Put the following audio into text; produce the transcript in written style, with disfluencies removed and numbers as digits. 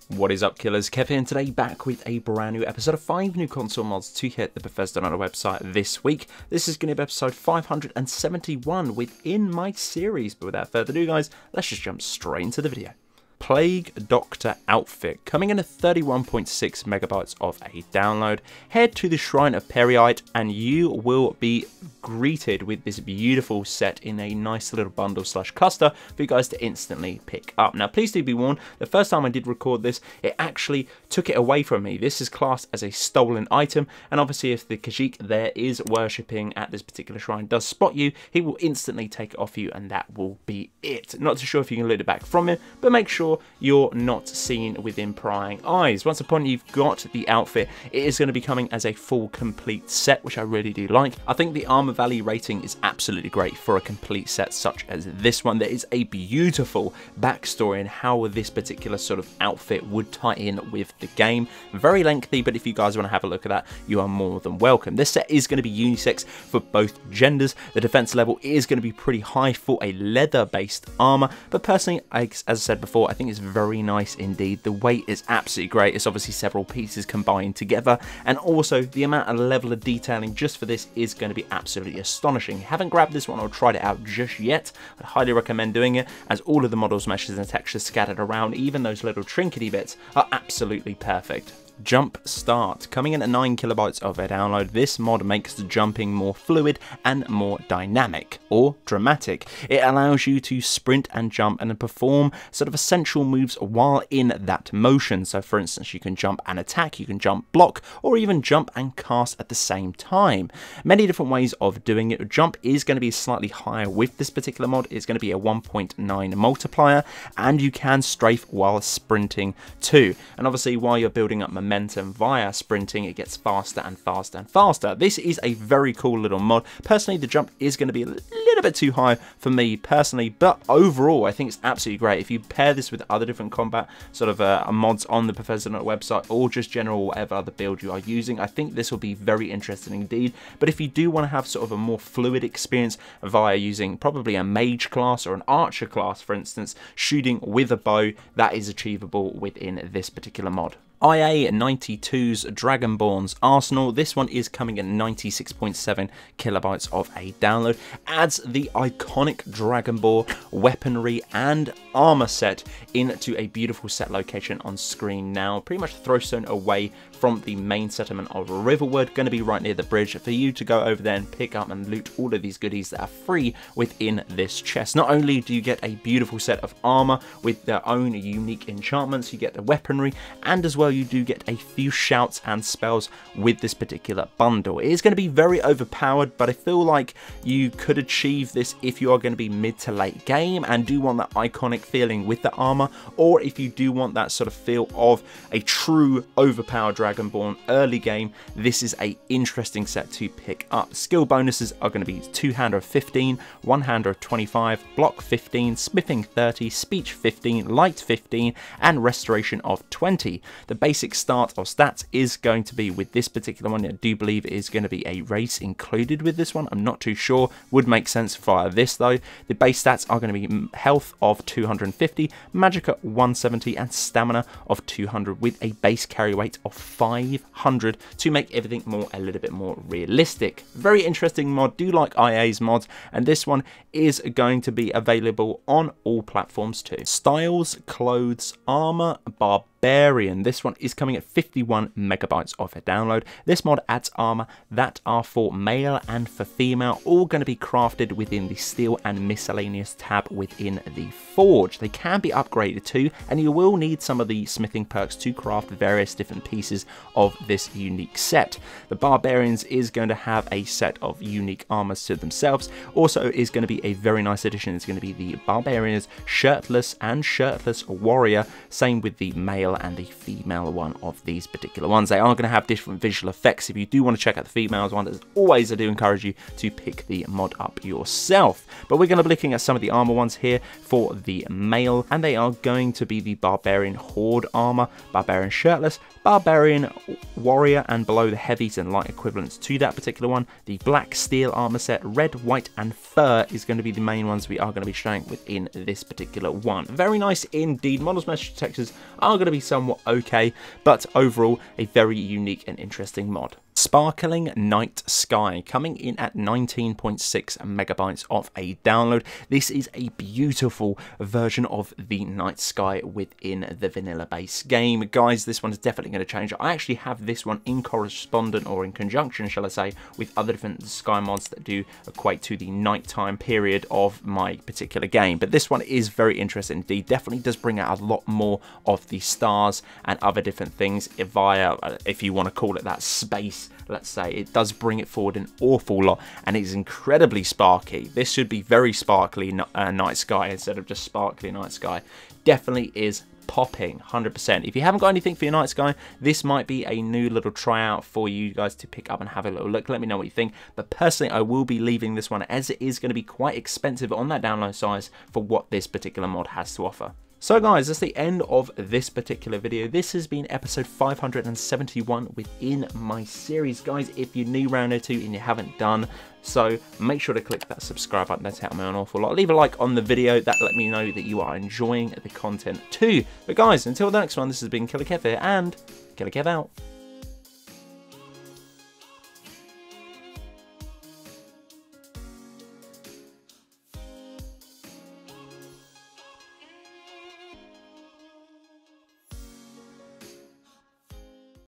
What is up, killers? Kev here, and today back with a brand new episode of 5 new console mods to hit the Bethesda on our website this week. This is going to be episode 571 within my series, but without further ado guys, let's just jump straight into the video. Plague Doctor outfit, coming in at 31.6 megabytes of a download. Head to the Shrine of Periite and you will be greeted with this beautiful set in a nice little bundle slash cluster for you guys to instantly pick up. Now please do be warned, the first time I did record this, it actually took it away from me. This is classed as a stolen item, and obviously if the Khajiit there is worshipping at this particular shrine does spot you, he will instantly take it off you and that will be it. Not too sure if you can loot it back from him, but make sure you're not seen within prying eyes. Once upon you've got the outfit, it is going to be coming as a full complete set, which I really do like. I think the armor value rating is absolutely great for a complete set such as this one. There is a beautiful backstory in how this particular sort of outfit would tie in with the game. Very lengthy, but if you guys want to have a look at that, you are more than welcome. This set is going to be unisex for both genders. The defense level is going to be pretty high for a leather based armor, but personally, as I said before, I think it's very nice indeed. The weight is absolutely great. It's obviously several pieces combined together, and also the amount of level of detailing just for this is going to be absolutely astonishing. Haven't grabbed this one or tried it out just yet. I'd highly recommend doing it, as all of the models, meshes and textures scattered around, even those little trinkety bits, are absolutely perfect. Jump Start, coming in at 9 kilobytes of a download. This mod makes the jumping more fluid and more dynamic or dramatic. It allows you to sprint and jump and perform sort of essential moves while in that motion. So for instance, you can jump and attack, you can jump, block, or even jump and cast at the same time. Many different ways of doing it. Jump is going to be slightly higher with this particular mod. It's going to be a 1.9 multiplier, and you can strafe while sprinting too. And obviously while you're building up momentum via sprinting, it gets faster and faster and faster. This is a very cool little mod. Personally, the jump is going to be a little bit too high for me personally, but overall I think it's absolutely great. If you pair this with other different combat sort of mods on the Bethesda website, or just general whatever other build you are using, I think this will be very interesting indeed. But if you do want to have sort of a more fluid experience via using probably a mage class or an archer class, for instance, shooting with a bow, that is achievable within this particular mod. IA92's Dragonborns Arsenal. This one is coming at 96.7 kilobytes of a download. Adds the iconic Dragonborn weaponry and armor set into a beautiful set location on screen now. Pretty much Throwstone away from the main settlement of Riverwood. Going to be right near the bridge for you to go over there and pick up and loot all of these goodies that are free within this chest. Not only do you get a beautiful set of armor with their own unique enchantments, you get the weaponry, and as well you do get a few shouts and spells with this particular bundle. It is going to be very overpowered, but I feel like you could achieve this if you are going to be mid to late game and do want that iconic feeling with the armor, or if you do want that sort of feel of a true overpowered Dragonborn early game. This is a interesting set to pick up. Skill bonuses are going to be 2-hander of 15, 1-hander of 25, block 15, smithing 30, speech 15, light 15, and restoration of 20. The basic start of stats is going to be with this particular one. I do believe it is going to be a race included with this one. I'm not too sure. Would make sense via this though. The base stats are going to be health of 250, magicka 170, and stamina of 200, with a base carry weight of 500 to make everything a little bit more realistic. Very interesting mod. Do like IA's mods, and this one is going to be available on all platforms too. Styles, clothes, armor, Barbarian. This one is coming at 51 megabytes of a download. This mod adds armor that are for male and for female, all going to be crafted within the steel and miscellaneous tab within the forge. They can be upgraded too, and you will need some of the smithing perks to craft various different pieces of this unique set. The Barbarians is going to have a set of unique armors to themselves. Also is going to be a very nice addition. It's going to be the Barbarians shirtless and shirtless warrior. Same with the male and the female one of these particular ones. They are going to have different visual effects. If you do want to check out the females one, as always, I do encourage you to pick the mod up yourself. But we're going to be looking at some of the armor ones here for the male, and they are going to be the Barbarian Horde armor, Barbarian shirtless, Barbarian warrior, and below the heavies and light equivalents to that particular one, the black steel armor set, red, white, and fur is going to be the main ones we are going to be showing within this particular one. Very nice indeed. Models, mesh textures are going to be somewhat okay, but overall a very unique and interesting mod. Sparkling Night Sky, coming in at 19.6 megabytes of a download. This is a beautiful version of the night sky within the vanilla base game. Guys, this one is definitely going to change. I actually have this one in correspondent, or in conjunction, shall I say, with other different sky mods that do equate to the nighttime period of my particular game. But this one is very interesting indeed. Definitely does bring out a lot more of the stars and other different things via, if you want to call it that, space. Let's say it does bring it forward an awful lot, and it is incredibly sparky. This should be very sparkly night sky instead of just sparkly night sky. Definitely is popping 100%. If you haven't got anything for your night sky, this might be a new little tryout for you guys to pick up and have a little look. Let me know what you think. But personally, I will be leaving this one, as it is going to be quite expensive on that download size for what this particular mod has to offer. So guys, that's the end of this particular video. This has been episode 571 within my series. Guys, if you're new round 2 and you haven't done so, make sure to click that subscribe button. That's helped me an awful lot. Leave a like on the video. That let me know that you are enjoying the content too. But guys, until the next one, this has been Killerkev here, and Killerkev out.